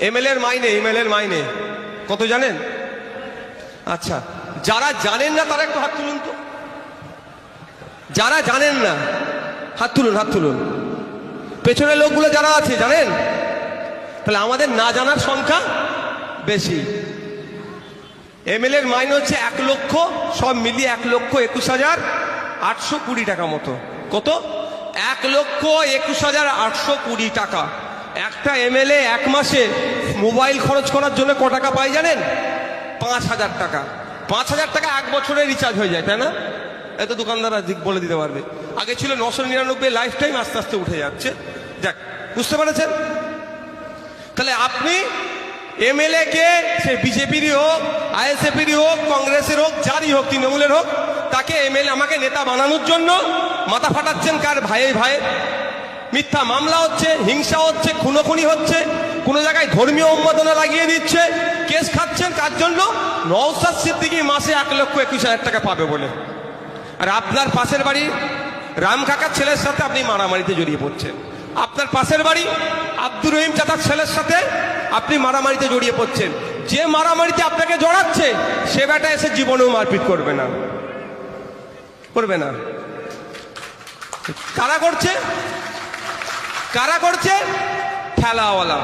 এমএলএর মাইনে কত জানেন? আচ্ছা, যারা জানেন না তারা একটু হাত তুলুন তো। যারা জানেন না হাত তুলুন। পেছনের লোকগুলো যারা আছে জানেন? তাহলে আমাদের না জানার সংখ্যা বেশি। এমএলএর মাইনে হচ্ছে 1 লক্ষ, সব মিলিয়ে 1,21,820 টাকা মতো। কত? 1,21,820 টাকা। একটা এমএলএ এক মাসে মোবাইল খরচ করার জন্য ক টাকা পায় জানেন? 5,000 টাকা। 5,000 টাকা 1 বছরে রিচার্জ হয়ে যায়, তাই না? এত দোকানদাররা বলে দিতে পারবে। আগে ছিল 999 লাইফ টাইম, আস্তে আস্তে উঠে যাচ্ছে। যাক, বুঝতে পেরেছেন? তাহলে আপনি এমএলএ কে, সে বিজেপিরই হোক, আইএসএফেরই হোক, কংগ্রেসের হোক, যারই হোক, তৃণমূলের হোক, তাকে এমএলএ আমাকে নেতা বানানোর জন্য মাথা ফাটাচ্ছেন। কার ভাই মিথ্যা মামলা হচ্ছে, হিংসা হচ্ছে, খুনোখুনি হচ্ছে, কোনো জায়গায় ধর্মীয় উন্মাদনা লাগিয়ে দিচ্ছে, কেস খাচ্ছেন। কার জন্য? নওশাদ সিদ্দিকী মাসে 1,21,000 টাকা পাবে বলে। আর আপনার পাশের বাড়ি রাম কাকার ছেলের সাথে আপনি মারামারিতে জড়িয়ে পড়ছেন। আপনার পাশের বাড়ি আব্দুর রহিম চাচার ছেলের সাথে আপনি মারামারিতে জড়িয়ে পড়ছেন। যে মারামারিতে আপনাকে জড়াচ্ছে সে বেটা এসে জীবনেও মারপিট করবে না। কারা করছে? ঠেলাওয়ালা।